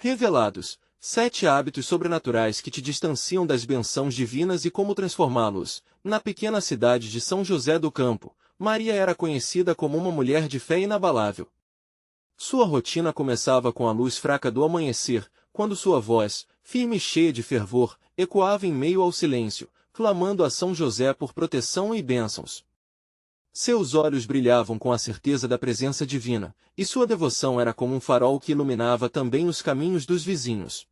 Revelados, 7 hábitos sobrenaturais que te distanciam das bênçãos divinas e como transformá-los. Na pequena cidade de São José do Campo, Maria era conhecida como uma mulher de fé inabalável. Sua rotina começava com a luz fraca do amanhecer, quando sua voz, firme e cheia de fervor, ecoava em meio ao silêncio, clamando a São José por proteção e bênçãos. Seus olhos brilhavam com a certeza da presença divina, e sua devoção era como um farol que iluminava também os caminhos dos vizinhos.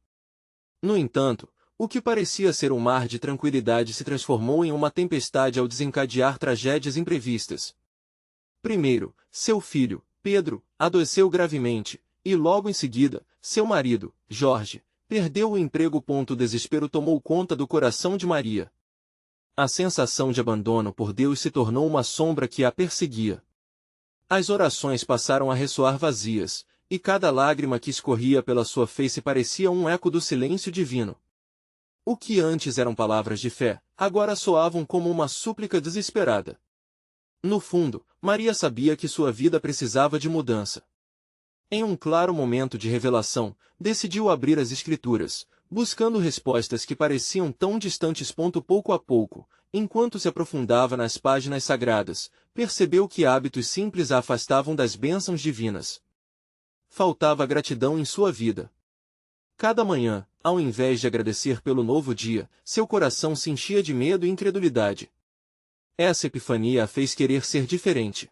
No entanto, o que parecia ser um mar de tranquilidade se transformou em uma tempestade ao desencadear tragédias imprevistas. Primeiro, seu filho, Pedro, adoeceu gravemente, e logo em seguida, seu marido, Jorge, perdeu o emprego. O desespero tomou conta do coração de Maria. A sensação de abandono por Deus se tornou uma sombra que a perseguia. As orações passaram a ressoar vazias, e cada lágrima que escorria pela sua face parecia um eco do silêncio divino. O que antes eram palavras de fé, agora soavam como uma súplica desesperada. No fundo, Maria sabia que sua vida precisava de mudança. Em um claro momento de revelação, decidiu abrir as Escrituras, buscando respostas que pareciam tão distantes. Pouco a pouco, enquanto se aprofundava nas páginas sagradas, percebeu que hábitos simples a afastavam das bênçãos divinas. Faltava gratidão em sua vida. Cada manhã, ao invés de agradecer pelo novo dia, seu coração se enchia de medo e incredulidade. Essa epifania a fez querer ser diferente.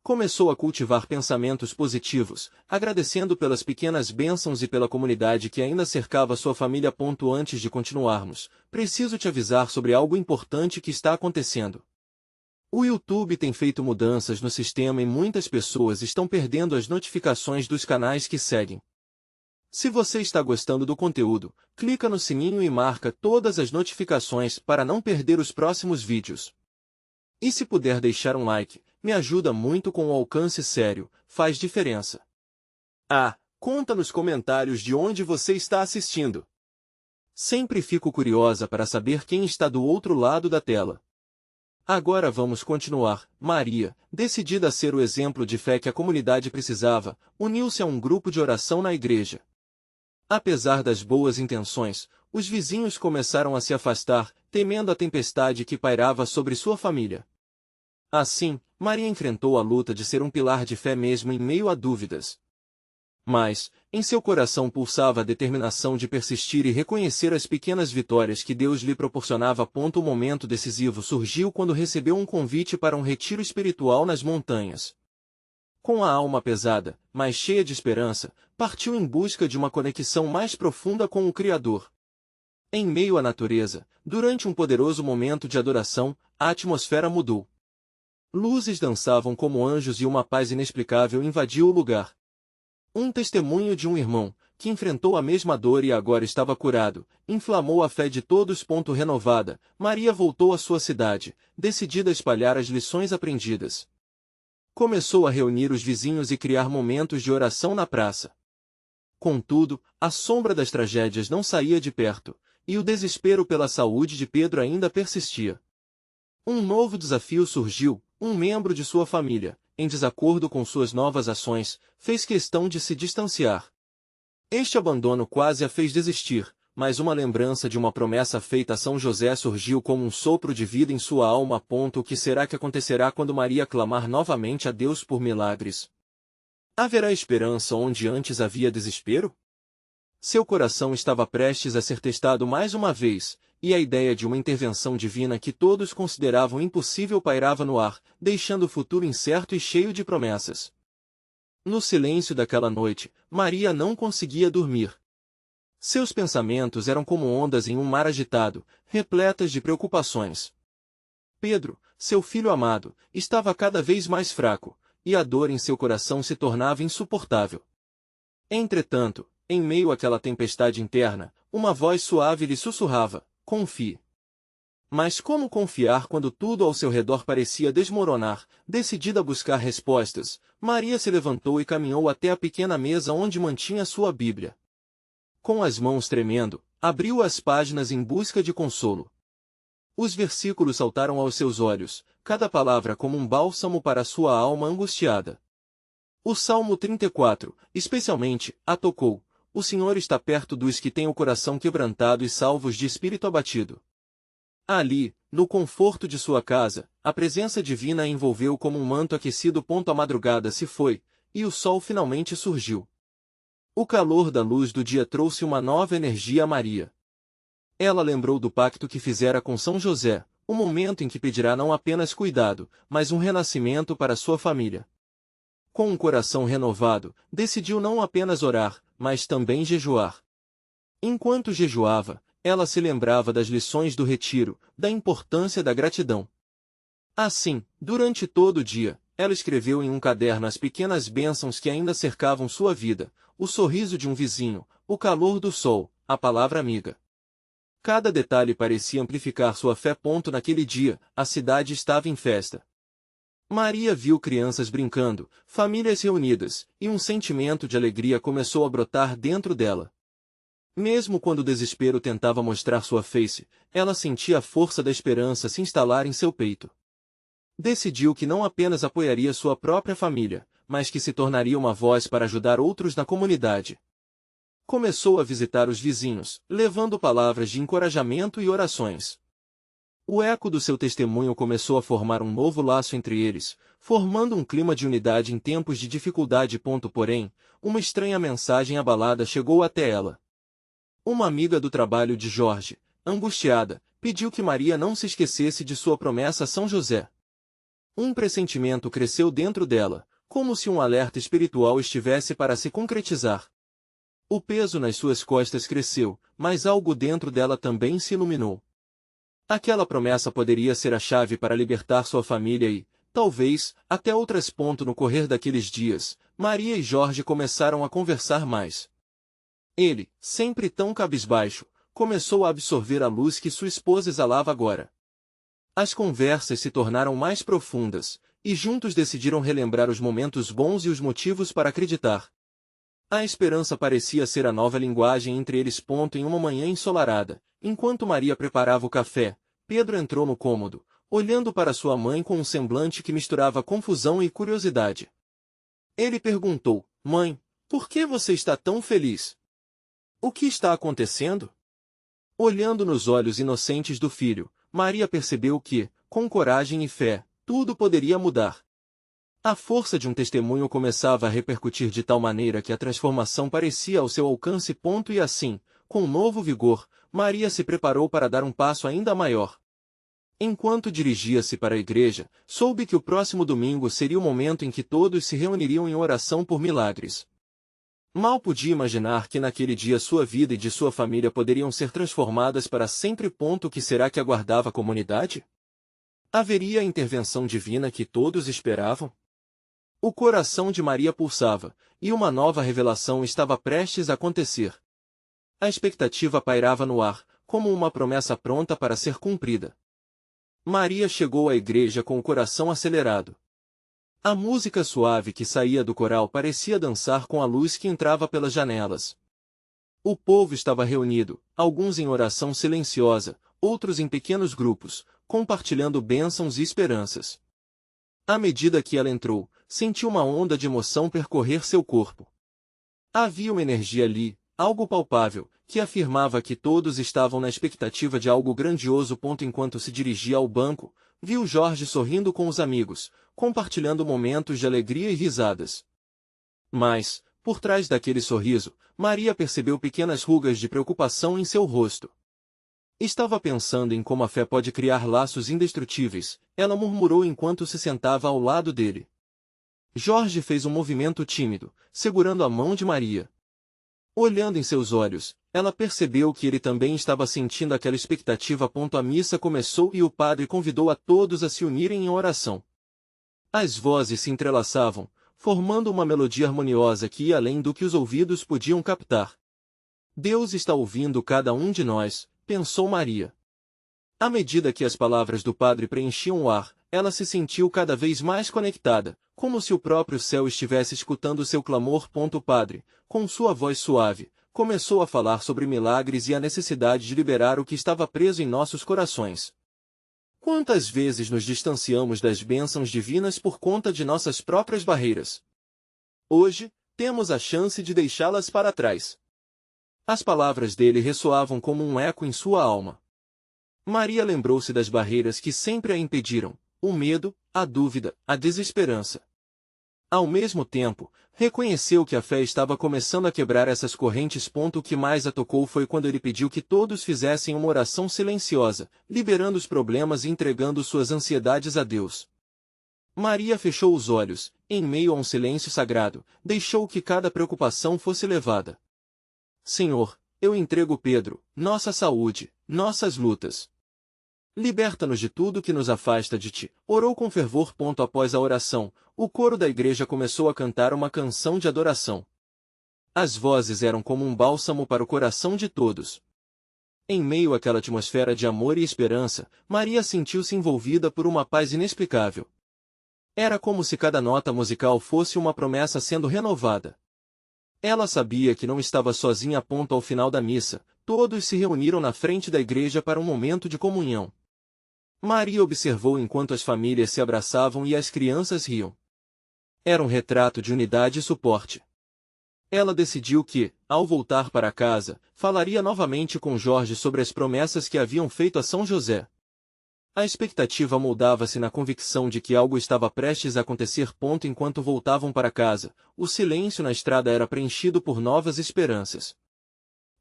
Começou a cultivar pensamentos positivos, agradecendo pelas pequenas bênçãos e pela comunidade que ainda cercava sua família. Antes de continuarmos, preciso te avisar sobre algo importante que está acontecendo. O YouTube tem feito mudanças no sistema e muitas pessoas estão perdendo as notificações dos canais que seguem. Se você está gostando do conteúdo, clica no sininho e marca todas as notificações para não perder os próximos vídeos. E se puder deixar um like, me ajuda muito com o alcance sério, faz diferença. Conta nos comentários de onde você está assistindo. Sempre fico curiosa para saber quem está do outro lado da tela. Agora vamos continuar. Maria, decidida a ser o exemplo de fé que a comunidade precisava, uniu-se a um grupo de oração na igreja. Apesar das boas intenções, os vizinhos começaram a se afastar, temendo a tempestade que pairava sobre sua família. Assim, Maria enfrentou a luta de ser um pilar de fé mesmo em meio a dúvidas. Mas, em seu coração pulsava a determinação de persistir e reconhecer as pequenas vitórias que Deus lhe proporcionava. O momento decisivo surgiu quando recebeu um convite para um retiro espiritual nas montanhas. Com a alma pesada, mas cheia de esperança, partiu em busca de uma conexão mais profunda com o Criador. Em meio à natureza, durante um poderoso momento de adoração, a atmosfera mudou. Luzes dançavam como anjos e uma paz inexplicável invadiu o lugar. Um testemunho de um irmão, que enfrentou a mesma dor e agora estava curado, inflamou a fé de todos. Renovada, Maria voltou à sua cidade, decidida a espalhar as lições aprendidas. Começou a reunir os vizinhos e criar momentos de oração na praça. Contudo, a sombra das tragédias não saía de perto, e o desespero pela saúde de Pedro ainda persistia. Um novo desafio surgiu. Um membro de sua família, em desacordo com suas novas ações, fez questão de se distanciar. Este abandono quase a fez desistir, mas uma lembrança de uma promessa feita a São José surgiu como um sopro de vida em sua alma. O que será que acontecerá quando Maria clamar novamente a Deus por milagres? Haverá esperança onde antes havia desespero? Seu coração estava prestes a ser testado mais uma vez, e a ideia de uma intervenção divina que todos consideravam impossível pairava no ar, deixando o futuro incerto e cheio de promessas. No silêncio daquela noite, Maria não conseguia dormir. Seus pensamentos eram como ondas em um mar agitado, repletas de preocupações. Pedro, seu filho amado, estava cada vez mais fraco, e a dor em seu coração se tornava insuportável. Entretanto, em meio àquela tempestade interna, uma voz suave lhe sussurrava: confie. Mas como confiar quando tudo ao seu redor parecia desmoronar? Decidida a buscar respostas, Maria se levantou e caminhou até a pequena mesa onde mantinha sua Bíblia. Com as mãos tremendo, abriu as páginas em busca de consolo. Os versículos saltaram aos seus olhos, cada palavra como um bálsamo para sua alma angustiada. O Salmo 34, especialmente, a tocou. o Senhor está perto dos que têm o coração quebrantado e salvos de espírito abatido. Ali, no conforto de sua casa, a presença divina a envolveu como um manto aquecido. A madrugada se foi, e o sol finalmente surgiu. O calor da luz do dia trouxe uma nova energia a Maria. Ela lembrou do pacto que fizera com São José, o momento em que pedirá não apenas cuidado, mas um renascimento para sua família. Com um coração renovado, decidiu não apenas orar, mas também jejuar. Enquanto jejuava, ela se lembrava das lições do retiro, da importância da gratidão. Assim, durante todo o dia, ela escreveu em um caderno as pequenas bênçãos que ainda cercavam sua vida, o sorriso de um vizinho, o calor do sol, a palavra amiga. Cada detalhe parecia amplificar sua fé. Naquele dia, a cidade estava em festa. Maria viu crianças brincando, famílias reunidas, e um sentimento de alegria começou a brotar dentro dela. Mesmo quando o desespero tentava mostrar sua face, ela sentia a força da esperança se instalar em seu peito. Decidiu que não apenas apoiaria sua própria família, mas que se tornaria uma voz para ajudar outros na comunidade. Começou a visitar os vizinhos, levando palavras de encorajamento e orações. O eco do seu testemunho começou a formar um novo laço entre eles, formando um clima de unidade em tempos de dificuldade. Porém, uma estranha mensagem abalada chegou até ela. Uma amiga do trabalho de Jorge, angustiada, pediu que Maria não se esquecesse de sua promessa a São José. Um pressentimento cresceu dentro dela, como se um alerta espiritual estivesse para se concretizar. O peso nas suas costas cresceu, mas algo dentro dela também se iluminou. Aquela promessa poderia ser a chave para libertar sua família e, talvez, até outras. No correr daqueles dias, Maria e Jorge começaram a conversar mais. Ele, sempre tão cabisbaixo, começou a absorver a luz que sua esposa exalava agora. As conversas se tornaram mais profundas, e juntos decidiram relembrar os momentos bons e os motivos para acreditar. A esperança parecia ser a nova linguagem entre eles. Em uma manhã ensolarada, enquanto Maria preparava o café, Pedro entrou no cômodo, olhando para sua mãe com um semblante que misturava confusão e curiosidade. Ele perguntou: Mãe, por que você está tão feliz? O que está acontecendo? Olhando nos olhos inocentes do filho, Maria percebeu que, com coragem e fé, tudo poderia mudar. A força de um testemunho começava a repercutir de tal maneira que a transformação parecia ao seu alcance. E assim, com um novo vigor, Maria se preparou para dar um passo ainda maior. Enquanto dirigia-se para a igreja, soube que o próximo domingo seria o momento em que todos se reuniriam em oração por milagres. Mal podia imaginar que naquele dia sua vida e de sua família poderiam ser transformadas para sempre. O que será que aguardava a comunidade? Haveria a intervenção divina que todos esperavam? O coração de Maria pulsava, e uma nova revelação estava prestes a acontecer. A expectativa pairava no ar, como uma promessa pronta para ser cumprida. Maria chegou à igreja com o coração acelerado. A música suave que saía do coral parecia dançar com a luz que entrava pelas janelas. O povo estava reunido, alguns em oração silenciosa, outros em pequenos grupos, compartilhando bênçãos e esperanças. À medida que ela entrou, sentiu uma onda de emoção percorrer seu corpo. Havia uma energia ali, algo palpável, que afirmava que todos estavam na expectativa de algo grandioso. Enquanto se dirigia ao banco, viu Jorge sorrindo com os amigos, compartilhando momentos de alegria e risadas. Mas, por trás daquele sorriso, Maria percebeu pequenas rugas de preocupação em seu rosto. Estava pensando em como a fé pode criar laços indestrutíveis, ela murmurou enquanto se sentava ao lado dele. Jorge fez um movimento tímido, segurando a mão de Maria. Olhando em seus olhos, ela percebeu que ele também estava sentindo aquela expectativa. A missa começou e o padre convidou a todos a se unirem em oração. As vozes se entrelaçavam, formando uma melodia harmoniosa que ia além do que os ouvidos podiam captar. Deus está ouvindo cada um de nós, pensou Maria. À medida que as palavras do padre preenchiam o ar, ela se sentiu cada vez mais conectada, como se o próprio céu estivesse escutando seu clamor. O padre, com sua voz suave, começou a falar sobre milagres e a necessidade de liberar o que estava preso em nossos corações. Quantas vezes nos distanciamos das bênçãos divinas por conta de nossas próprias barreiras? Hoje, temos a chance de deixá-las para trás. As palavras dele ressoavam como um eco em sua alma. Maria lembrou-se das barreiras que sempre a impediram: o medo, a dúvida, a desesperança. Ao mesmo tempo, reconheceu que a fé estava começando a quebrar essas correntes. O que mais a tocou foi quando ele pediu que todos fizessem uma oração silenciosa, liberando os problemas e entregando suas ansiedades a Deus. Maria fechou os olhos, em meio a um silêncio sagrado, deixou que cada preocupação fosse levada. Senhor, eu entrego Pedro, nossa saúde, nossas lutas. Liberta-nos de tudo que nos afasta de ti. Orou com fervor. Após a oração, o coro da igreja começou a cantar uma canção de adoração. As vozes eram como um bálsamo para o coração de todos. Em meio àquela atmosfera de amor e esperança, Maria sentiu-se envolvida por uma paz inexplicável. Era como se cada nota musical fosse uma promessa sendo renovada. Ela sabia que não estava sozinha. Ao final da missa, todos se reuniram na frente da igreja para um momento de comunhão. Maria observou enquanto as famílias se abraçavam e as crianças riam. Era um retrato de unidade e suporte. Ela decidiu que, ao voltar para casa, falaria novamente com Jorge sobre as promessas que haviam feito a São José. A expectativa moldava-se na convicção de que algo estava prestes a acontecer. Enquanto voltavam para casa, o silêncio na estrada era preenchido por novas esperanças.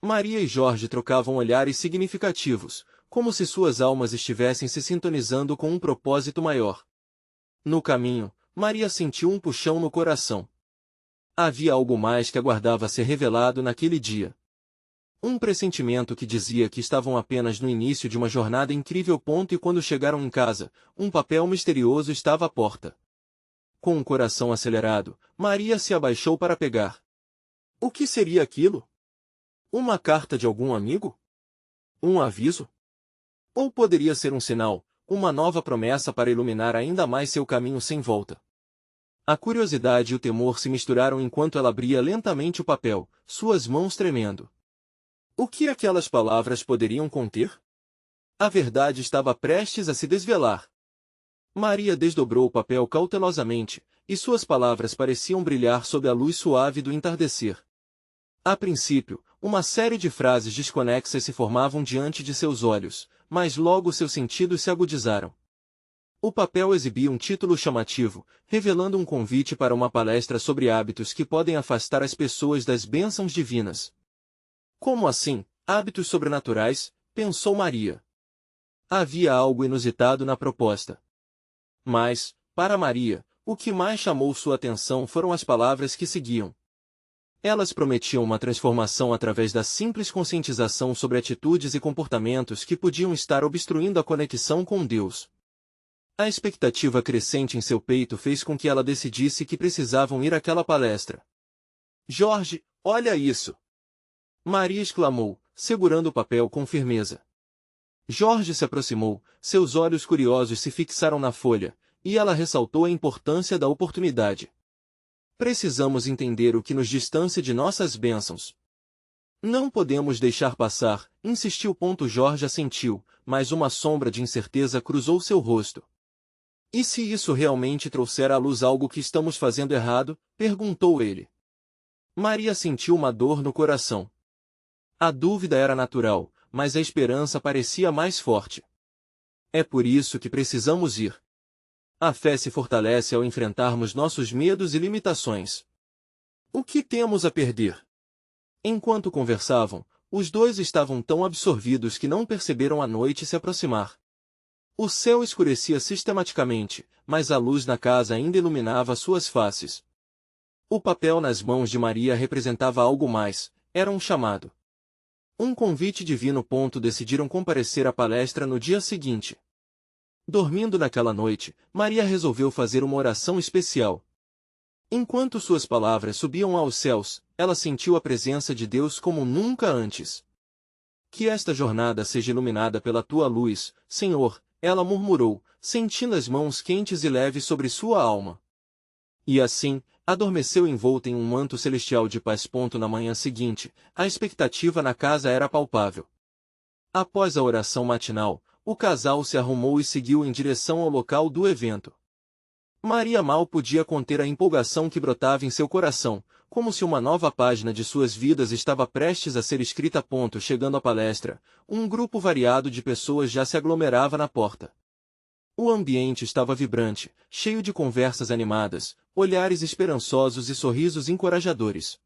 Maria e Jorge trocavam olhares significativos, como se suas almas estivessem se sintonizando com um propósito maior. No caminho, Maria sentiu um puxão no coração. Havia algo mais que aguardava ser revelado naquele dia. Um pressentimento que dizia que estavam apenas no início de uma jornada incrível. E quando chegaram em casa, um papel misterioso estava à porta. Com o coração acelerado, Maria se abaixou para pegar. O que seria aquilo? Uma carta de algum amigo? Um aviso? Ou poderia ser um sinal, uma nova promessa para iluminar ainda mais seu caminho sem volta? A curiosidade e o temor se misturaram enquanto ela abria lentamente o papel, suas mãos tremendo. O que aquelas palavras poderiam conter? A verdade estava prestes a se desvelar. Maria desdobrou o papel cautelosamente, e suas palavras pareciam brilhar sob a luz suave do entardecer. A princípio, uma série de frases desconexas se formavam diante de seus olhos, mas logo seus sentidos se agudizaram. O papel exibia um título chamativo, revelando um convite para uma palestra sobre hábitos que podem afastar as pessoas das bênçãos divinas. Como assim, hábitos sobrenaturais? Pensou Maria. Havia algo inusitado na proposta. Mas, para Maria, o que mais chamou sua atenção foram as palavras que seguiam. Elas prometiam uma transformação através da simples conscientização sobre atitudes e comportamentos que podiam estar obstruindo a conexão com Deus. A expectativa crescente em seu peito fez com que ela decidisse que precisavam ir àquela palestra. Jorge, olha isso! Maria exclamou, segurando o papel com firmeza. Jorge se aproximou, seus olhos curiosos se fixaram na folha, e ela ressaltou a importância da oportunidade. Precisamos entender o que nos distancia de nossas bênçãos. Não podemos deixar passar, insistiu. Jorge assentiu, mas uma sombra de incerteza cruzou seu rosto. E se isso realmente trouxer à luz algo que estamos fazendo errado? Perguntou ele. Maria sentiu uma dor no coração. A dúvida era natural, mas a esperança parecia mais forte. É por isso que precisamos ir. A fé se fortalece ao enfrentarmos nossos medos e limitações. O que temos a perder? Enquanto conversavam, os dois estavam tão absorvidos que não perceberam a noite se aproximar. O céu escurecia sistematicamente, mas a luz na casa ainda iluminava suas faces. O papel nas mãos de Maria representava algo mais, era um chamado. Um convite divino. Decidiram comparecer à palestra no dia seguinte. Dormindo naquela noite, Maria resolveu fazer uma oração especial. Enquanto suas palavras subiam aos céus, ela sentiu a presença de Deus como nunca antes. Que esta jornada seja iluminada pela tua luz, Senhor, ela murmurou, sentindo as mãos quentes e leves sobre sua alma. E assim, adormeceu envolta em um manto celestial de paz. Na manhã seguinte, a expectativa na casa era palpável. Após a oração matinal, o casal se arrumou e seguiu em direção ao local do evento. Maria mal podia conter a empolgação que brotava em seu coração, como se uma nova página de suas vidas estava prestes a ser escrita. Chegando à palestra, um grupo variado de pessoas já se aglomerava na porta. O ambiente estava vibrante, cheio de conversas animadas, olhares esperançosos e sorrisos encorajadores.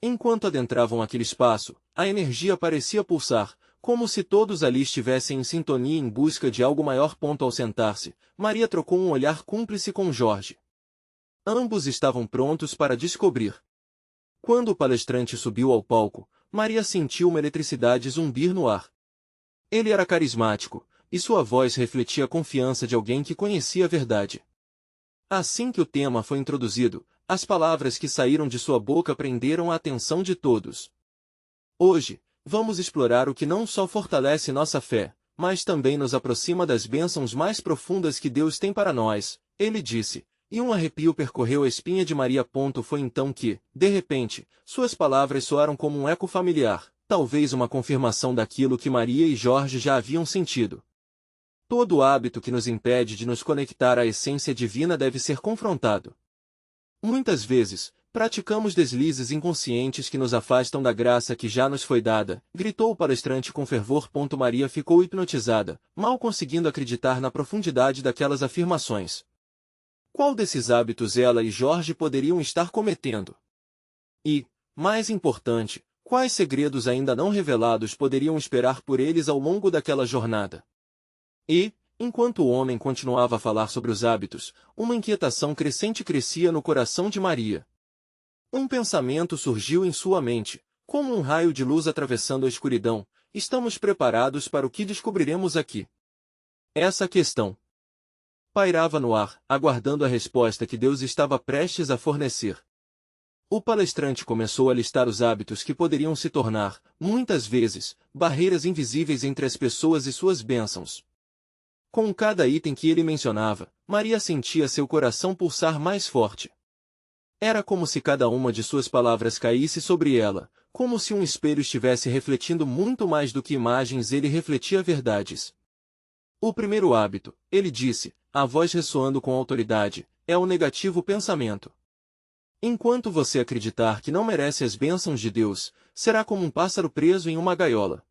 Enquanto adentravam aquele espaço, a energia parecia pulsar, como se todos ali estivessem em sintonia em busca de algo maior. Ao sentar-se, Maria trocou um olhar cúmplice com Jorge. Ambos estavam prontos para descobrir. Quando o palestrante subiu ao palco, Maria sentiu uma eletricidade zumbir no ar. Ele era carismático, e sua voz refletia a confiança de alguém que conhecia a verdade. Assim que o tema foi introduzido, as palavras que saíram de sua boca prenderam a atenção de todos. Hoje, vamos explorar o que não só fortalece nossa fé, mas também nos aproxima das bênçãos mais profundas que Deus tem para nós, ele disse, e um arrepio percorreu a espinha de Maria. Foi então que, de repente, suas palavras soaram como um eco familiar, talvez uma confirmação daquilo que Maria e Jorge já haviam sentido. Todo hábito que nos impede de nos conectar à essência divina deve ser confrontado. Muitas vezes, praticamos deslizes inconscientes que nos afastam da graça que já nos foi dada, gritou o palestrante com fervor. Maria ficou hipnotizada, mal conseguindo acreditar na profundidade daquelas afirmações. Qual desses hábitos ela e Jorge poderiam estar cometendo? E, mais importante, quais segredos ainda não revelados poderiam esperar por eles ao longo daquela jornada? E, enquanto o homem continuava a falar sobre os hábitos, uma inquietação crescente crescia no coração de Maria. Um pensamento surgiu em sua mente, como um raio de luz atravessando a escuridão. Estamos preparados para o que descobriremos aqui? Essa questão pairava no ar, aguardando a resposta que Deus estava prestes a fornecer. O palestrante começou a listar os hábitos que poderiam se tornar, muitas vezes, barreiras invisíveis entre as pessoas e suas bênçãos. Com cada item que ele mencionava, Maria sentia seu coração pulsar mais forte. Era como se cada uma de suas palavras caísse sobre ela, como se um espelho estivesse refletindo muito mais do que imagens. Ele refletia verdades. O primeiro hábito, ele disse, a voz ressoando com autoridade, é o negativo pensamento. Enquanto você acreditar que não merece as bênçãos de Deus, será como um pássaro preso em uma gaiola.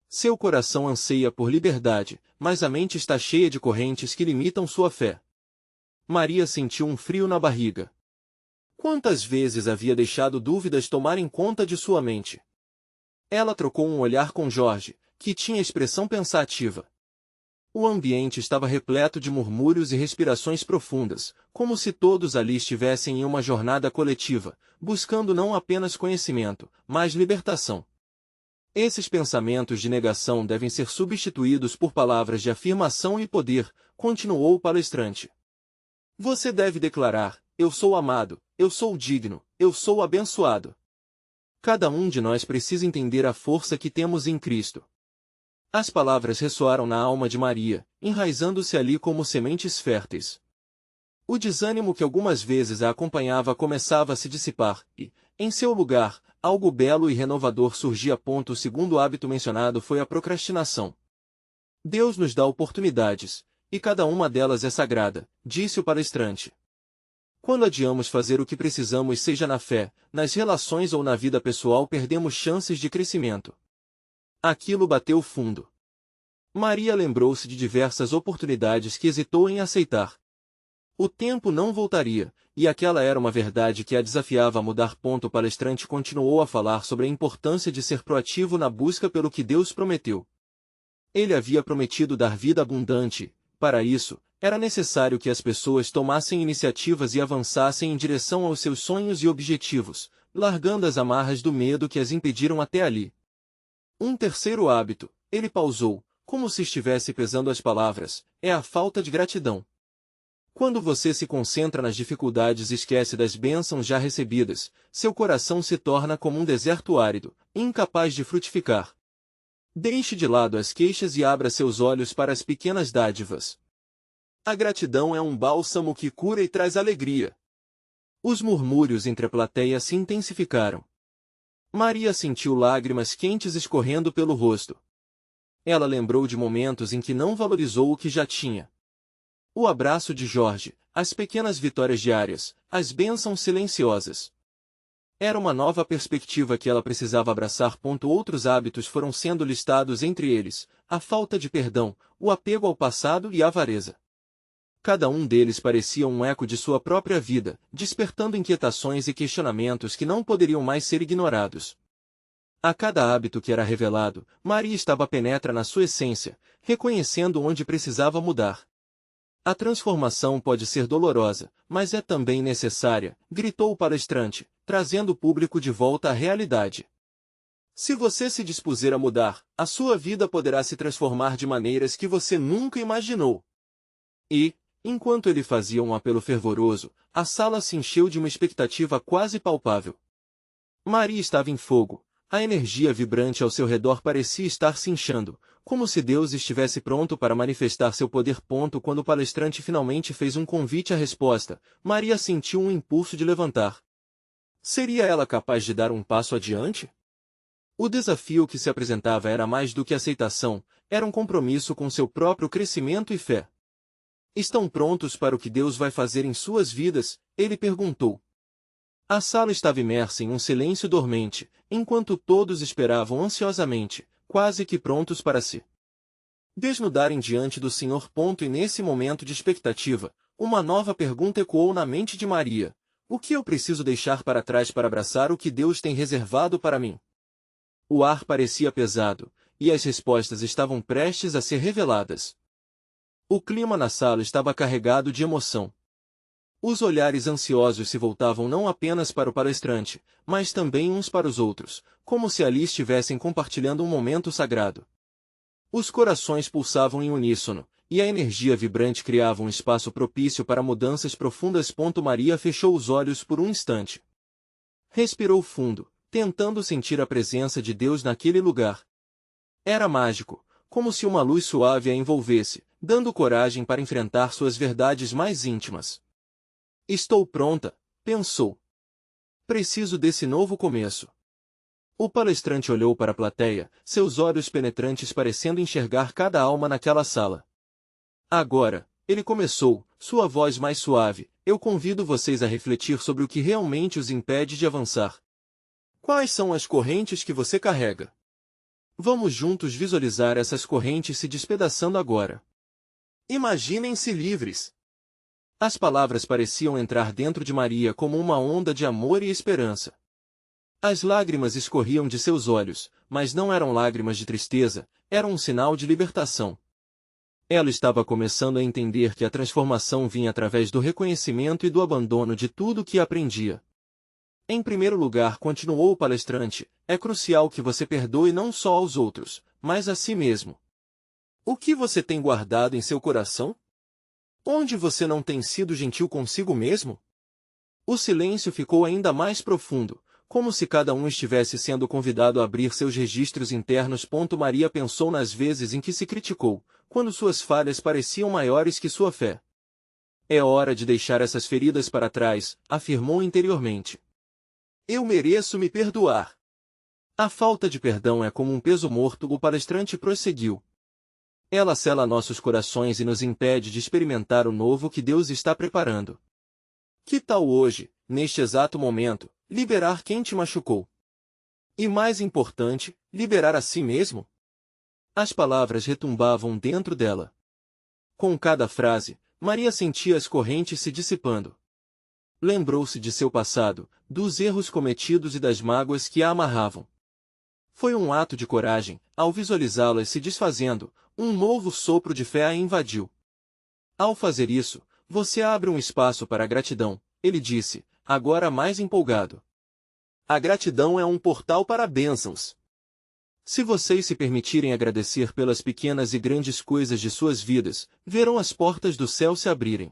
Seu coração anseia por liberdade, mas a mente está cheia de correntes que limitam sua fé. Maria sentiu um frio na barriga. Quantas vezes havia deixado dúvidas tomarem conta de sua mente? Ela trocou um olhar com Jorge, que tinha expressão pensativa. O ambiente estava repleto de murmúrios e respirações profundas, como se todos ali estivessem em uma jornada coletiva, buscando não apenas conhecimento, mas libertação. Esses pensamentos de negação devem ser substituídos por palavras de afirmação e poder, continuou o palestrante. Você deve declarar, eu sou amado, eu sou digno, eu sou abençoado. Cada um de nós precisa entender a força que temos em Cristo. As palavras ressoaram na alma de Maria, enraizando-se ali como sementes férteis. O desânimo que algumas vezes a acompanhava começava a se dissipar, e, em seu lugar, algo belo e renovador surgia. O segundo hábito mencionado foi a procrastinação. Deus nos dá oportunidades, e cada uma delas é sagrada, disse o palestrante. Quando adiamos fazer o que precisamos, seja na fé, nas relações ou na vida pessoal, perdemos chances de crescimento. Aquilo bateu fundo. Maria lembrou-se de diversas oportunidades que hesitou em aceitar. O tempo não voltaria, e aquela era uma verdade que a desafiava a mudar. O palestrante continuou a falar sobre a importância de ser proativo na busca pelo que Deus prometeu. Ele havia prometido dar vida abundante. Para isso, era necessário que as pessoas tomassem iniciativas e avançassem em direção aos seus sonhos e objetivos, largando as amarras do medo que as impediram até ali. Um terceiro hábito, ele pausou, como se estivesse pesando as palavras, é a falta de gratidão. Quando você se concentra nas dificuldades e esquece das bênçãos já recebidas, seu coração se torna como um deserto árido, incapaz de frutificar. Deixe de lado as queixas e abra seus olhos para as pequenas dádivas. A gratidão é um bálsamo que cura e traz alegria. Os murmúrios entre a plateia se intensificaram. Maria sentiu lágrimas quentes escorrendo pelo rosto. Ela lembrou de momentos em que não valorizou o que já tinha. O abraço de Jorge, as pequenas vitórias diárias, as bênçãos silenciosas. Era uma nova perspectiva que ela precisava abraçar. Outros hábitos foram sendo listados, entre eles, a falta de perdão, o apego ao passado e a avareza. Cada um deles parecia um eco de sua própria vida, despertando inquietações e questionamentos que não poderiam mais ser ignorados. A cada hábito que era revelado, Maria estava penetra na sua essência, reconhecendo onde precisava mudar. A transformação pode ser dolorosa, mas é também necessária, gritou o palestrante, trazendo o público de volta à realidade. Se você se dispuser a mudar, a sua vida poderá se transformar de maneiras que você nunca imaginou. E, enquanto ele fazia um apelo fervoroso, a sala se encheu de uma expectativa quase palpável. Maria estava em fogo. A energia vibrante ao seu redor parecia estar se inchando, como se Deus estivesse pronto para manifestar seu poder. Quando o palestrante finalmente fez um convite à resposta, Maria sentiu um impulso de levantar. Seria ela capaz de dar um passo adiante? O desafio que se apresentava era mais do que aceitação, era um compromisso com seu próprio crescimento e fé. Estão prontos para o que Deus vai fazer em suas vidas? Ele perguntou. A sala estava imersa em um silêncio dormente, enquanto todos esperavam ansiosamente, quase que prontos para se desnudarem diante do Senhor. E nesse momento de expectativa, uma nova pergunta ecoou na mente de Maria. O que eu preciso deixar para trás para abraçar o que Deus tem reservado para mim? O ar parecia pesado, e as respostas estavam prestes a ser reveladas. O clima na sala estava carregado de emoção. Os olhares ansiosos se voltavam não apenas para o palestrante, mas também uns para os outros, como se ali estivessem compartilhando um momento sagrado. Os corações pulsavam em uníssono, e a energia vibrante criava um espaço propício para mudanças profundas. Maria fechou os olhos por um instante. Respirou fundo, tentando sentir a presença de Deus naquele lugar. Era mágico, como se uma luz suave a envolvesse, dando coragem para enfrentar suas verdades mais íntimas. Estou pronta, pensou. Preciso desse novo começo. O palestrante olhou para a plateia, seus olhos penetrantes parecendo enxergar cada alma naquela sala. Agora, ele começou, sua voz mais suave, eu convido vocês a refletir sobre o que realmente os impede de avançar. Quais são as correntes que você carrega? Vamos juntos visualizar essas correntes se despedaçando agora. Imaginem-se livres. As palavras pareciam entrar dentro de Maria como uma onda de amor e esperança. As lágrimas escorriam de seus olhos, mas não eram lágrimas de tristeza, eram um sinal de libertação. Ela estava começando a entender que a transformação vinha através do reconhecimento e do abandono de tudo o que aprendia. Em primeiro lugar, continuou o palestrante, é crucial que você perdoe não só aos outros, mas a si mesmo. O que você tem guardado em seu coração? Onde você não tem sido gentil consigo mesmo? O silêncio ficou ainda mais profundo, como se cada um estivesse sendo convidado a abrir seus registros internos. Maria pensou nas vezes em que se criticou, quando suas falhas pareciam maiores que sua fé. É hora de deixar essas feridas para trás, afirmou interiormente. Eu mereço me perdoar. A falta de perdão é como um peso morto, o palestrante prosseguiu. Ela sela nossos corações e nos impede de experimentar o novo que Deus está preparando. Que tal hoje, neste exato momento, liberar quem te machucou? E mais importante, liberar a si mesmo? As palavras retumbavam dentro dela. Com cada frase, Maria sentia as correntes se dissipando. Lembrou-se de seu passado, dos erros cometidos e das mágoas que a amarravam. Foi um ato de coragem, ao visualizá-las se desfazendo, um novo sopro de fé a invadiu. Ao fazer isso, você abre um espaço para a gratidão, ele disse, agora mais empolgado. A gratidão é um portal para bênçãos. Se vocês se permitirem agradecer pelas pequenas e grandes coisas de suas vidas, verão as portas do céu se abrirem.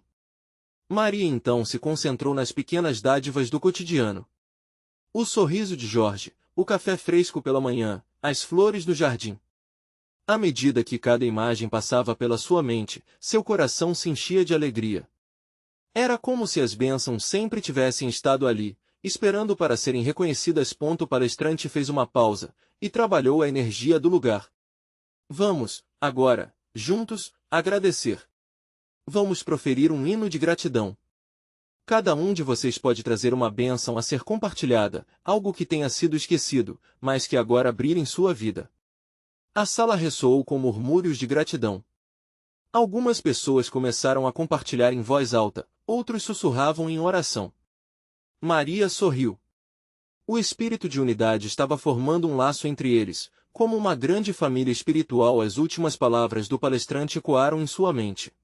Maria então se concentrou nas pequenas dádivas do cotidiano. O sorriso de Jorge, o café fresco pela manhã, as flores do jardim. À medida que cada imagem passava pela sua mente, seu coração se enchia de alegria. Era como se as bênçãos sempre tivessem estado ali, esperando para serem reconhecidas. O palestrante fez uma pausa, e trabalhou a energia do lugar. Vamos, agora, juntos, agradecer. Vamos proferir um hino de gratidão. Cada um de vocês pode trazer uma bênção a ser compartilhada, algo que tenha sido esquecido, mas que agora brilha em sua vida. A sala ressoou com murmúrios de gratidão. Algumas pessoas começaram a compartilhar em voz alta, outros sussurravam em oração. Maria sorriu. O espírito de unidade estava formando um laço entre eles, como uma grande família espiritual. As últimas palavras do palestrante ecoaram em sua mente.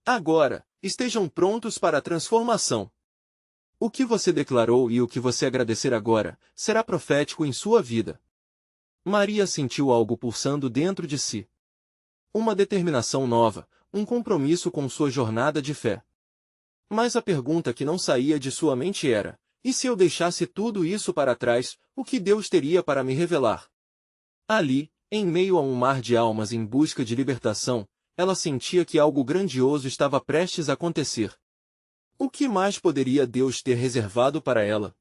Agora, estejam prontos para a transformação. O que você declarou e o que você agradecer agora, será profético em sua vida. Maria sentiu algo pulsando dentro de si. Uma determinação nova, um compromisso com sua jornada de fé. Mas a pergunta que não saía de sua mente era: e se eu deixasse tudo isso para trás, o que Deus teria para me revelar? Ali, em meio a um mar de almas em busca de libertação, ela sentia que algo grandioso estava prestes a acontecer. O que mais poderia Deus ter reservado para ela?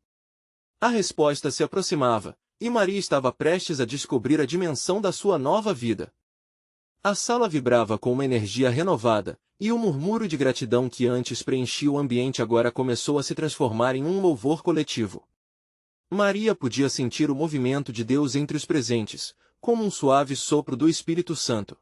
A resposta se aproximava, e Maria estava prestes a descobrir a dimensão da sua nova vida. A sala vibrava com uma energia renovada, e o murmúrio de gratidão que antes preenchia o ambiente agora começou a se transformar em um louvor coletivo. Maria podia sentir o movimento de Deus entre os presentes, como um suave sopro do Espírito Santo.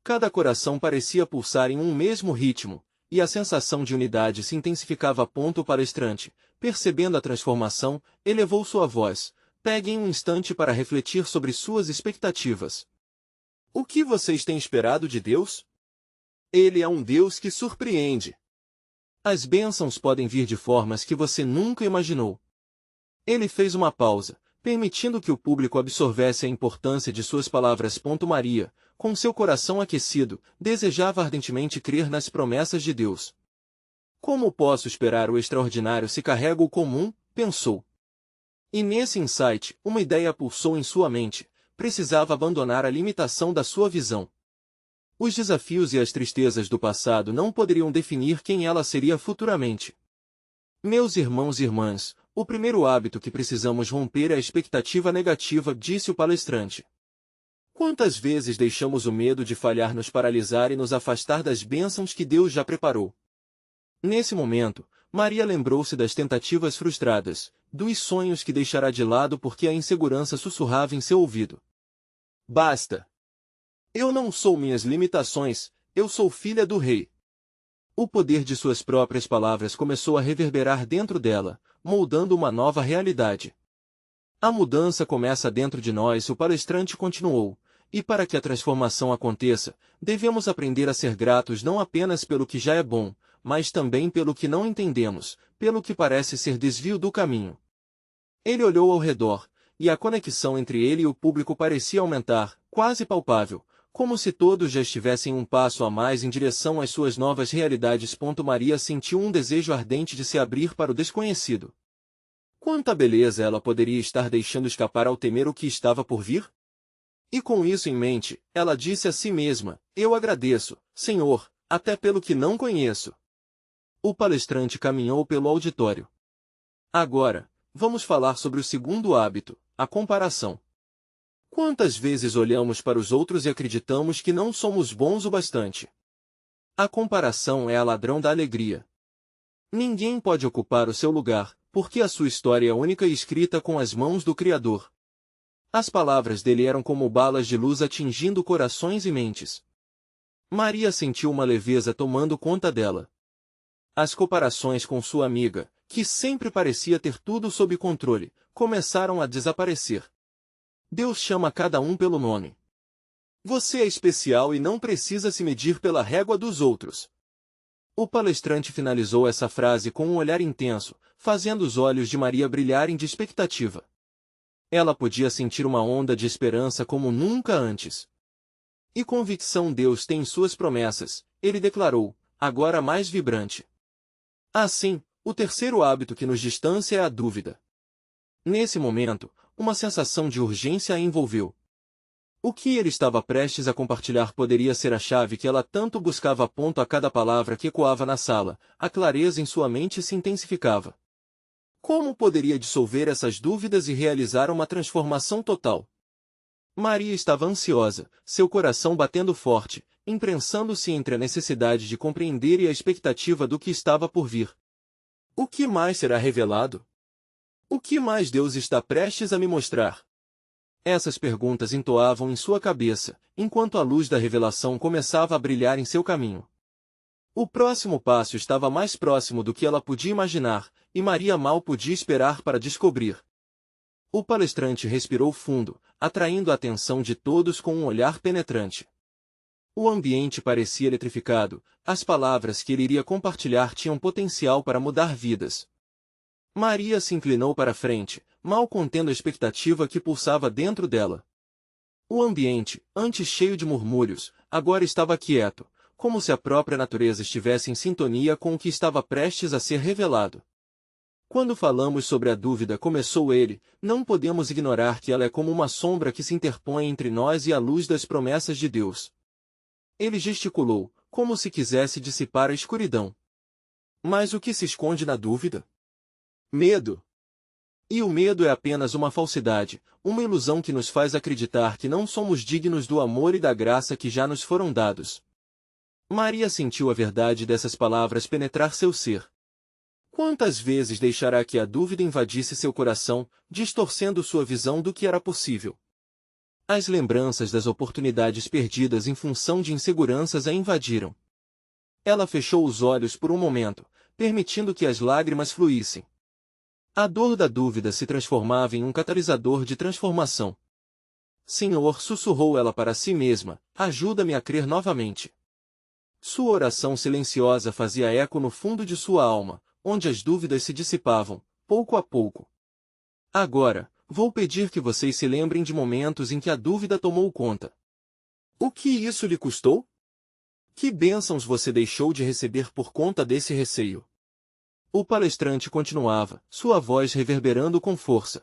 Cada coração parecia pulsar em um mesmo ritmo, e a sensação de unidade se intensificava. O palestrante, percebendo a transformação, elevou sua voz. Peguem um instante para refletir sobre suas expectativas. O que vocês têm esperado de Deus? Ele é um Deus que surpreende. As bênçãos podem vir de formas que você nunca imaginou. Ele fez uma pausa, permitindo que o público absorvesse a importância de suas palavras. Maria, com seu coração aquecido, desejava ardentemente crer nas promessas de Deus. Como posso esperar o extraordinário se carrego o comum? Pensou. E nesse insight, uma ideia pulsou em sua mente: precisava abandonar a limitação da sua visão. Os desafios e as tristezas do passado não poderiam definir quem ela seria futuramente. Meus irmãos e irmãs, o primeiro hábito que precisamos romper é a expectativa negativa, disse o palestrante. Quantas vezes deixamos o medo de falhar nos paralisar e nos afastar das bênçãos que Deus já preparou? Nesse momento, Maria lembrou-se das tentativas frustradas, dos sonhos que deixará de lado porque a insegurança sussurrava em seu ouvido. Basta! Eu não sou minhas limitações, eu sou filha do Rei. O poder de suas próprias palavras começou a reverberar dentro dela, moldando uma nova realidade. A mudança começa dentro de nós, o palestrante continuou, e para que a transformação aconteça, devemos aprender a ser gratos não apenas pelo que já é bom, mas também pelo que não entendemos, pelo que parece ser desvio do caminho. Ele olhou ao redor, e a conexão entre ele e o público parecia aumentar, quase palpável, como se todos já estivessem um passo a mais em direção às suas novas realidades. Maria sentiu um desejo ardente de se abrir para o desconhecido. Quanta beleza ela poderia estar deixando escapar ao temer o que estava por vir? E com isso em mente, ela disse a si mesma: eu agradeço, Senhor, até pelo que não conheço. O palestrante caminhou pelo auditório. Agora, vamos falar sobre o segundo hábito, a comparação. Quantas vezes olhamos para os outros e acreditamos que não somos bons o bastante? A comparação é a ladrão da alegria. Ninguém pode ocupar o seu lugar, porque a sua história é única e escrita com as mãos do Criador. As palavras dele eram como balas de luz atingindo corações e mentes. Maria sentiu uma leveza tomando conta dela. As comparações com sua amiga, que sempre parecia ter tudo sob controle, começaram a desaparecer. Deus chama cada um pelo nome. Você é especial e não precisa se medir pela régua dos outros. O palestrante finalizou essa frase com um olhar intenso, fazendo os olhos de Maria brilharem de expectativa. Ela podia sentir uma onda de esperança como nunca antes. E convicção Deus tem em suas promessas, ele declarou, agora mais vibrante. Assim, o terceiro hábito que nos distancia é a dúvida. Nesse momento, uma sensação de urgência a envolveu. O que ele estava prestes a compartilhar poderia ser a chave que ela tanto buscava. A cada palavra que ecoava na sala, a clareza em sua mente se intensificava. Como poderia dissolver essas dúvidas e realizar uma transformação total? Maria estava ansiosa, seu coração batendo forte, imprensando-se entre a necessidade de compreender e a expectativa do que estava por vir. O que mais será revelado? O que mais Deus está prestes a me mostrar? Essas perguntas entoavam em sua cabeça, enquanto a luz da revelação começava a brilhar em seu caminho. O próximo passo estava mais próximo do que ela podia imaginar, e Maria mal podia esperar para descobrir. O palestrante respirou fundo, atraindo a atenção de todos com um olhar penetrante. O ambiente parecia eletrificado, as palavras que ele iria compartilhar tinham potencial para mudar vidas. Maria se inclinou para a frente, mal contendo a expectativa que pulsava dentro dela. O ambiente, antes cheio de murmúrios, agora estava quieto, como se a própria natureza estivesse em sintonia com o que estava prestes a ser revelado. Quando falamos sobre a dúvida, começou ele, não podemos ignorar que ela é como uma sombra que se interpõe entre nós e a luz das promessas de Deus. Ele gesticulou, como se quisesse dissipar a escuridão. Mas o que se esconde na dúvida? Medo. E o medo é apenas uma falsidade, uma ilusão que nos faz acreditar que não somos dignos do amor e da graça que já nos foram dados. Maria sentiu a verdade dessas palavras penetrar seu ser. Quantas vezes deixará que a dúvida invadisse seu coração, distorcendo sua visão do que era possível? As lembranças das oportunidades perdidas em função de inseguranças a invadiram. Ela fechou os olhos por um momento, permitindo que as lágrimas fluíssem. A dor da dúvida se transformava em um catalisador de transformação. Senhor, sussurrou ela para si mesma, ajuda-me a crer novamente. Sua oração silenciosa fazia eco no fundo de sua alma, onde as dúvidas se dissipavam, pouco a pouco. Agora, vou pedir que vocês se lembrem de momentos em que a dúvida tomou conta. O que isso lhe custou? Que bênçãos você deixou de receber por conta desse receio? O palestrante continuava, sua voz reverberando com força.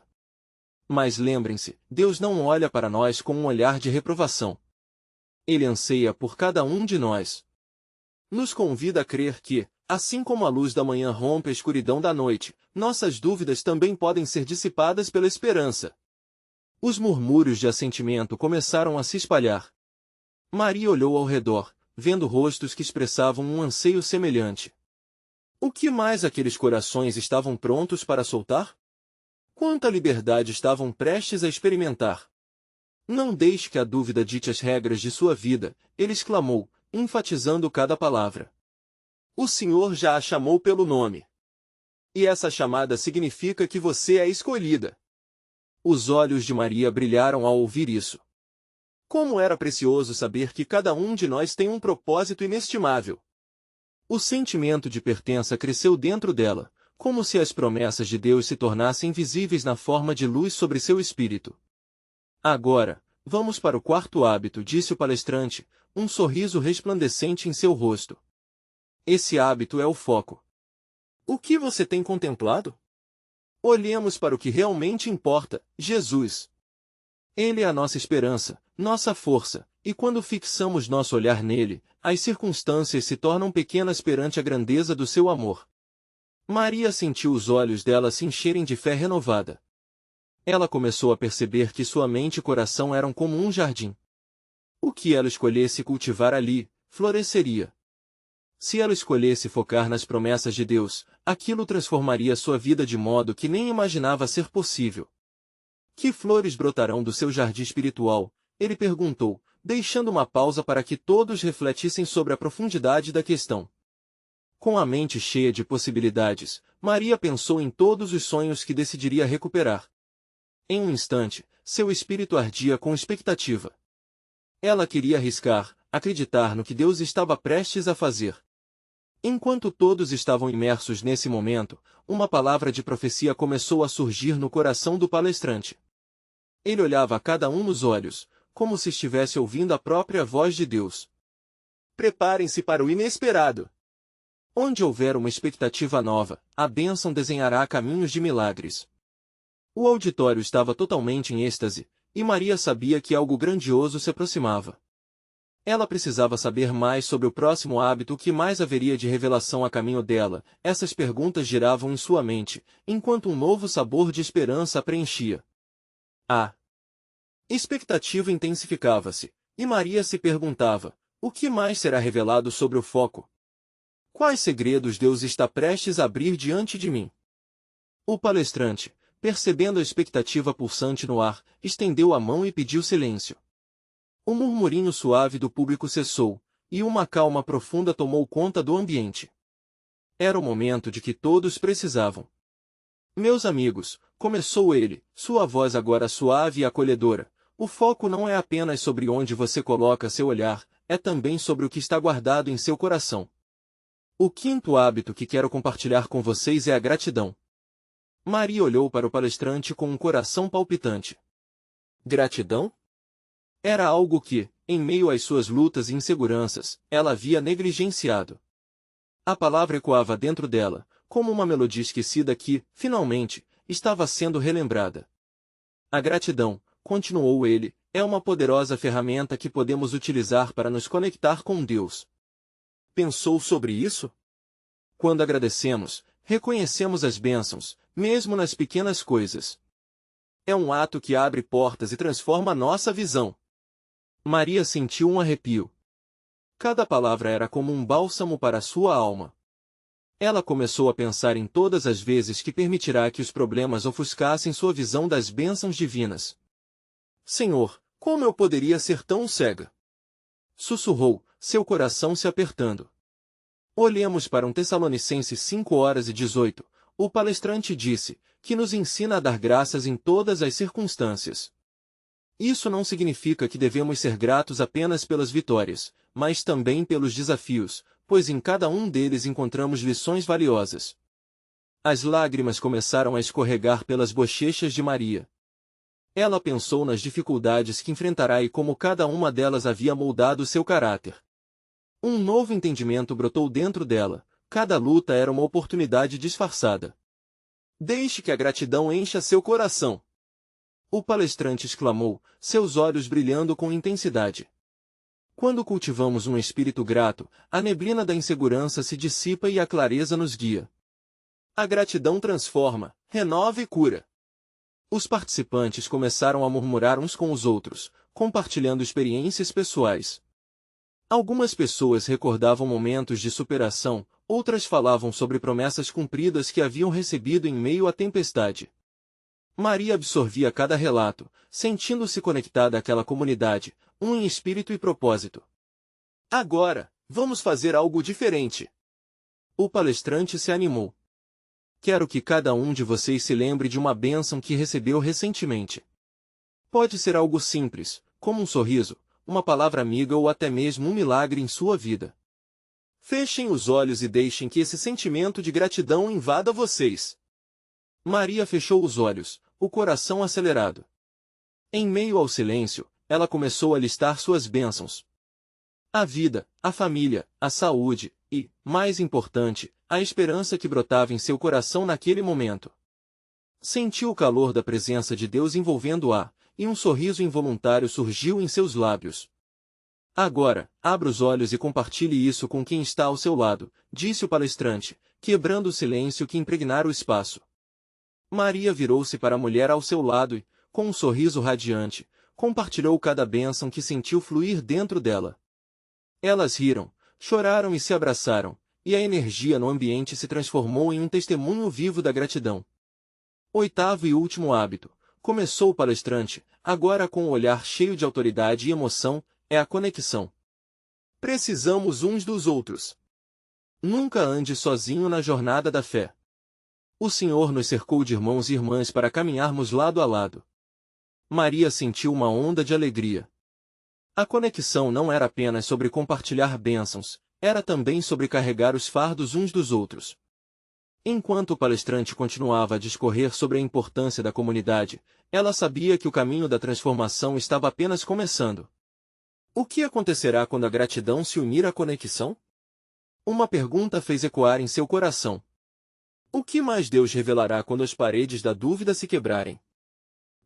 Mas lembrem-se, Deus não olha para nós com um olhar de reprovação. Ele anseia por cada um de nós. Nos convida a crer que, assim como a luz da manhã rompe a escuridão da noite, nossas dúvidas também podem ser dissipadas pela esperança. Os murmúrios de assentimento começaram a se espalhar. Maria olhou ao redor, vendo rostos que expressavam um anseio semelhante. O que mais aqueles corações estavam prontos para soltar? Quanta liberdade estavam prestes a experimentar? Não deixe que a dúvida dite as regras de sua vida, ele exclamou, enfatizando cada palavra. O Senhor já a chamou pelo nome. E essa chamada significa que você é escolhida. Os olhos de Maria brilharam ao ouvir isso. Como era precioso saber que cada um de nós tem um propósito inestimável. O sentimento de pertença cresceu dentro dela, como se as promessas de Deus se tornassem visíveis na forma de luz sobre seu espírito. Agora, vamos para o quarto hábito, disse o palestrante, um sorriso resplandecente em seu rosto. Esse hábito é o foco. O que você tem contemplado? Olhemos para o que realmente importa, Jesus. Ele é a nossa esperança, nossa força, e quando fixamos nosso olhar nele, as circunstâncias se tornam pequenas perante a grandeza do seu amor. Maria sentiu os olhos dela se encherem de fé renovada. Ela começou a perceber que sua mente e coração eram como um jardim. O que ela escolhesse cultivar ali, floresceria. Se ela escolhesse focar nas promessas de Deus, aquilo transformaria sua vida de modo que nem imaginava ser possível. Que flores brotarão do seu jardim espiritual? Ele perguntou, deixando uma pausa para que todos refletissem sobre a profundidade da questão. Com a mente cheia de possibilidades, Maria pensou em todos os sonhos que decidiria recuperar. Em um instante, seu espírito ardia com expectativa. Ela queria arriscar, acreditar no que Deus estava prestes a fazer. Enquanto todos estavam imersos nesse momento, uma palavra de profecia começou a surgir no coração do palestrante. Ele olhava a cada um nos olhos, como se estivesse ouvindo a própria voz de Deus. Preparem-se para o inesperado. Onde houver uma expectativa nova, a bênção desenhará caminhos de milagres. O auditório estava totalmente em êxtase, e Maria sabia que algo grandioso se aproximava. Ela precisava saber mais sobre o próximo hábito, o que mais haveria de revelação a caminho dela. Essas perguntas giravam em sua mente, enquanto um novo sabor de esperança a preenchia. A expectativa intensificava-se, e Maria se perguntava, o que mais será revelado sobre o foco? Quais segredos Deus está prestes a abrir diante de mim? O palestrante, percebendo a expectativa pulsante no ar, estendeu a mão e pediu silêncio. O murmurinho suave do público cessou, e uma calma profunda tomou conta do ambiente. Era o momento de que todos precisavam. Meus amigos, começou ele, sua voz agora suave e acolhedora, o foco não é apenas sobre onde você coloca seu olhar, é também sobre o que está guardado em seu coração. O quinto hábito que quero compartilhar com vocês é a gratidão. Maria olhou para o palestrante com um coração palpitante. Gratidão? Era algo que, em meio às suas lutas e inseguranças, ela havia negligenciado. A palavra ecoava dentro dela, como uma melodia esquecida que, finalmente, estava sendo relembrada. A gratidão, continuou ele, é uma poderosa ferramenta que podemos utilizar para nos conectar com Deus. Pensou sobre isso? Quando agradecemos, reconhecemos as bênçãos, mesmo nas pequenas coisas. É um ato que abre portas e transforma nossa visão. Maria sentiu um arrepio. Cada palavra era como um bálsamo para sua alma. Ela começou a pensar em todas as vezes que permitirá que os problemas ofuscassem sua visão das bênçãos divinas. Senhor, como eu poderia ser tão cega? Sussurrou, seu coração se apertando. Olhemos para 1 Tessalonicenses 5:18. O palestrante disse, que nos ensina a dar graças em todas as circunstâncias. Isso não significa que devemos ser gratos apenas pelas vitórias, mas também pelos desafios, pois em cada um deles encontramos lições valiosas. As lágrimas começaram a escorregar pelas bochechas de Maria. Ela pensou nas dificuldades que enfrentará e como cada uma delas havia moldado seu caráter. Um novo entendimento brotou dentro dela, cada luta era uma oportunidade disfarçada. Deixe que a gratidão encha seu coração. O palestrante exclamou, seus olhos brilhando com intensidade. Quando cultivamos um espírito grato, a neblina da insegurança se dissipa e a clareza nos guia. A gratidão transforma, renova e cura. Os participantes começaram a murmurar uns com os outros, compartilhando experiências pessoais. Algumas pessoas recordavam momentos de superação, outras falavam sobre promessas cumpridas que haviam recebido em meio à tempestade. Maria absorvia cada relato, sentindo-se conectada àquela comunidade, em espírito e propósito. Agora, vamos fazer algo diferente. O palestrante se animou. Quero que cada um de vocês se lembre de uma bênção que recebeu recentemente. Pode ser algo simples, como um sorriso, uma palavra amiga ou até mesmo um milagre em sua vida. Fechem os olhos e deixem que esse sentimento de gratidão invada vocês. Maria fechou os olhos, o coração acelerado. Em meio ao silêncio, ela começou a listar suas bênçãos. A vida, a família, a saúde e, mais importante, a esperança que brotava em seu coração naquele momento. Sentiu o calor da presença de Deus envolvendo-a, e um sorriso involuntário surgiu em seus lábios. Agora, abra os olhos e compartilhe isso com quem está ao seu lado, disse o palestrante, quebrando o silêncio que impregnara o espaço. Maria virou-se para a mulher ao seu lado e, com um sorriso radiante, compartilhou cada bênção que sentiu fluir dentro dela. Elas riram, choraram e se abraçaram, e a energia no ambiente se transformou em um testemunho vivo da gratidão. Oitavo e último hábito, começou o palestrante, agora com um olhar cheio de autoridade e emoção, é a conexão. Precisamos uns dos outros. Nunca ande sozinho na jornada da fé. O Senhor nos cercou de irmãos e irmãs para caminharmos lado a lado. Maria sentiu uma onda de alegria. A conexão não era apenas sobre compartilhar bênçãos, era também sobre carregar os fardos uns dos outros. Enquanto o palestrante continuava a discorrer sobre a importância da comunidade, ela sabia que o caminho da transformação estava apenas começando. O que acontecerá quando a gratidão se unir à conexão? Uma pergunta fez ecoar em seu coração. O que mais Deus revelará quando as paredes da dúvida se quebrarem?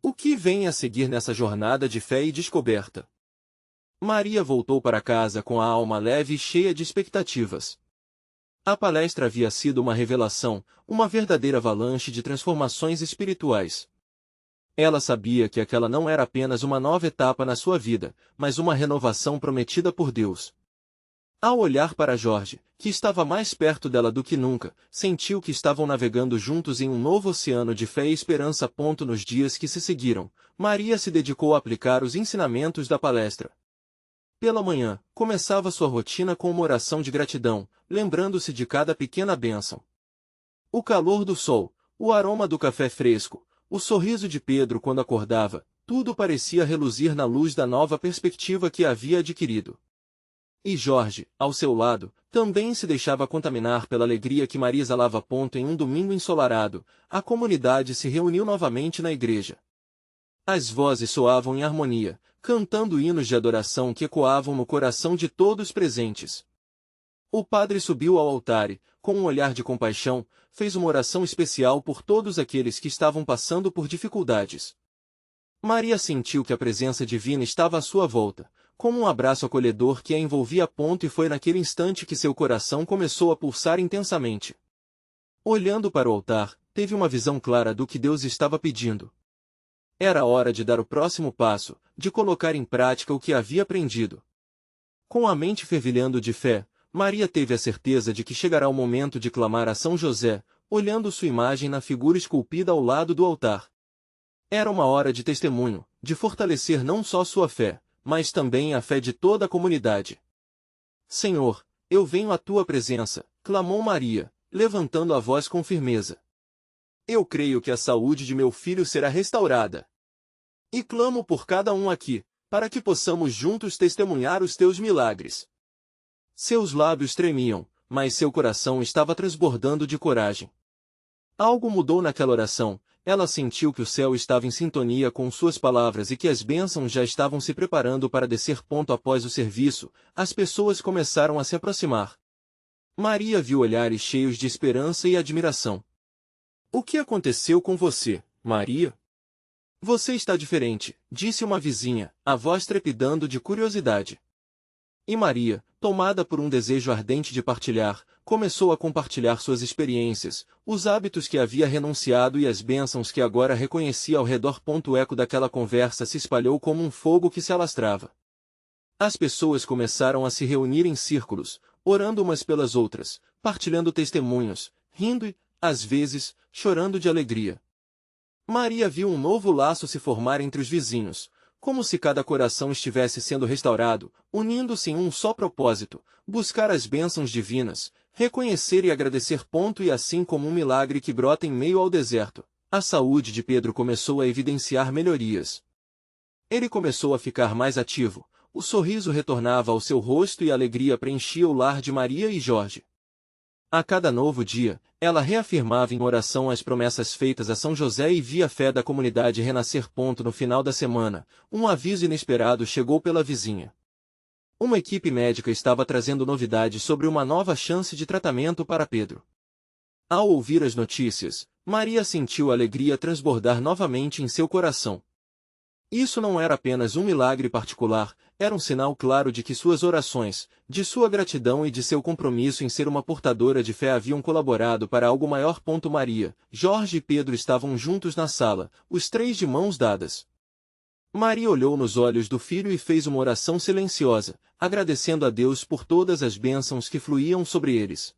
O que vem a seguir nessa jornada de fé e descoberta? Maria voltou para casa com a alma leve e cheia de expectativas. A palestra havia sido uma revelação, uma verdadeira avalanche de transformações espirituais. Ela sabia que aquela não era apenas uma nova etapa na sua vida, mas uma renovação prometida por Deus. Ao olhar para Jorge, que estava mais perto dela do que nunca, sentiu que estavam navegando juntos em um novo oceano de fé e esperança. Nos dias que se seguiram, Maria se dedicou a aplicar os ensinamentos da palestra. Pela manhã, começava sua rotina com uma oração de gratidão, lembrando-se de cada pequena bênção. O calor do sol, o aroma do café fresco, o sorriso de Pedro quando acordava, tudo parecia reluzir na luz da nova perspectiva que havia adquirido. E Jorge, ao seu lado, também se deixava contaminar pela alegria que Maria exalava. Em um domingo ensolarado, a comunidade se reuniu novamente na igreja. As vozes soavam em harmonia, cantando hinos de adoração que ecoavam no coração de todos presentes. O padre subiu ao altar e, com um olhar de compaixão, fez uma oração especial por todos aqueles que estavam passando por dificuldades. Maria sentiu que a presença divina estava à sua volta, como um abraço acolhedor que a envolvia. E foi naquele instante que seu coração começou a pulsar intensamente. Olhando para o altar, teve uma visão clara do que Deus estava pedindo. Era hora de dar o próximo passo, de colocar em prática o que havia aprendido. Com a mente fervilhando de fé, Maria teve a certeza de que chegará o momento de clamar a São José, olhando sua imagem na figura esculpida ao lado do altar. Era uma hora de testemunho, de fortalecer não só sua fé, mas também a fé de toda a comunidade. Senhor, eu venho à tua presença, clamou Maria, levantando a voz com firmeza. Eu creio que a saúde de meu filho será restaurada. E clamo por cada um aqui, para que possamos juntos testemunhar os teus milagres. Seus lábios tremiam, mas seu coração estava transbordando de coragem. Algo mudou naquela oração. Ela sentiu que o céu estava em sintonia com suas palavras e que as bênçãos já estavam se preparando para descer. Após o serviço, as pessoas começaram a se aproximar. Maria viu olhares cheios de esperança e admiração. O que aconteceu com você, Maria? Você está diferente, disse uma vizinha, a voz trepidando de curiosidade. E Maria, tomada por um desejo ardente de partilhar, começou a compartilhar suas experiências, os hábitos que havia renunciado e as bênçãos que agora reconhecia ao redor. O eco daquela conversa se espalhou como um fogo que se alastrava. As pessoas começaram a se reunir em círculos, orando umas pelas outras, partilhando testemunhos, rindo e, às vezes, chorando de alegria. Maria viu um novo laço se formar entre os vizinhos, como se cada coração estivesse sendo restaurado, unindo-se em um só propósito, buscar as bênçãos divinas, reconhecer e agradecer. E assim como um milagre que brota em meio ao deserto, a saúde de Pedro começou a evidenciar melhorias. Ele começou a ficar mais ativo, o sorriso retornava ao seu rosto e a alegria preenchia o lar de Maria e Jorge. A cada novo dia, ela reafirmava em oração as promessas feitas a São José e via a fé da comunidade renascer. No final da semana, um aviso inesperado chegou pela vizinha. Uma equipe médica estava trazendo novidades sobre uma nova chance de tratamento para Pedro. Ao ouvir as notícias, Maria sentiu a alegria transbordar novamente em seu coração. Isso não era apenas um milagre particular, era um sinal claro de que suas orações, de sua gratidão e de seu compromisso em ser uma portadora de fé haviam colaborado para algo maior. Maria, Jorge e Pedro estavam juntos na sala, os três de mãos dadas. Maria olhou nos olhos do filho e fez uma oração silenciosa, agradecendo a Deus por todas as bênçãos que fluíam sobre eles.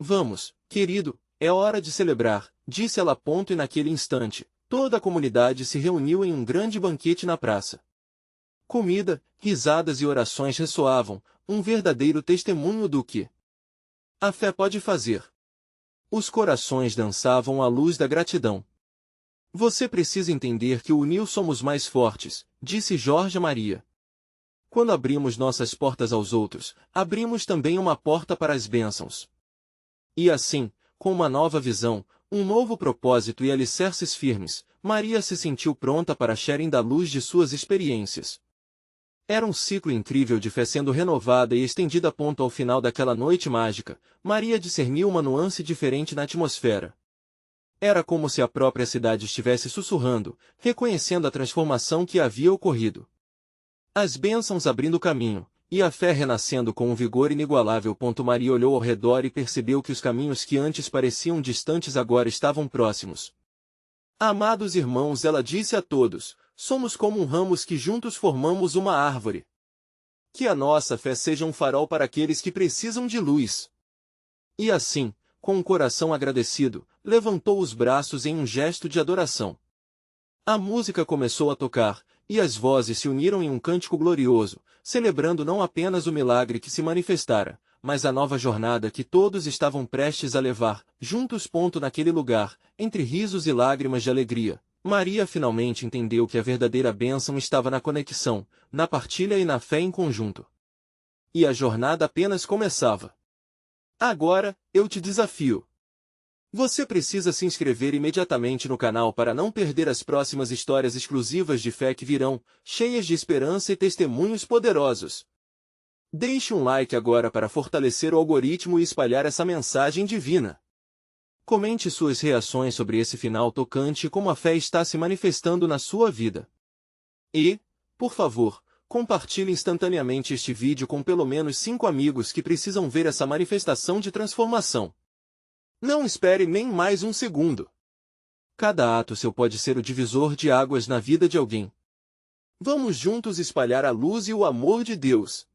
Vamos, querido, é hora de celebrar, disse ela. E naquele instante, toda a comunidade se reuniu em um grande banquete na praça. Comida, risadas e orações ressoavam, um verdadeiro testemunho do que a fé pode fazer. Os corações dançavam à luz da gratidão. Você precisa entender que unidos somos mais fortes, disse Jorge a Maria. Quando abrimos nossas portas aos outros, abrimos também uma porta para as bênçãos. E assim, com uma nova visão, um novo propósito e alicerces firmes, Maria se sentiu pronta para sharing da luz de suas experiências. Era um ciclo incrível de fé sendo renovada e estendida. Ao final daquela noite mágica, Maria discerniu uma nuance diferente na atmosfera. Era como se a própria cidade estivesse sussurrando, reconhecendo a transformação que havia ocorrido. As bênçãos abrindo caminho, e a fé renascendo com um vigor inigualável. Maria olhou ao redor e percebeu que os caminhos que antes pareciam distantes agora estavam próximos. Amados irmãos, ela disse a todos, somos como um ramos que juntos formamos uma árvore. Que a nossa fé seja um farol para aqueles que precisam de luz. E assim, com um coração agradecido, levantou os braços em um gesto de adoração. A música começou a tocar, e as vozes se uniram em um cântico glorioso, celebrando não apenas o milagre que se manifestara, mas a nova jornada que todos estavam prestes a levar, juntos. Naquele lugar, entre risos e lágrimas de alegria, Maria finalmente entendeu que a verdadeira bênção estava na conexão, na partilha e na fé em conjunto. E a jornada apenas começava. Agora, eu te desafio. Você precisa se inscrever imediatamente no canal para não perder as próximas histórias exclusivas de fé que virão, cheias de esperança e testemunhos poderosos. Deixe um like agora para fortalecer o algoritmo e espalhar essa mensagem divina. Comente suas reações sobre esse final tocante e como a fé está se manifestando na sua vida. E, por favor, compartilhe instantaneamente este vídeo com pelo menos 5 amigos que precisam ver essa manifestação de transformação. Não espere nem mais um segundo. Cada ato seu pode ser o divisor de águas na vida de alguém. Vamos juntos espalhar a luz e o amor de Deus.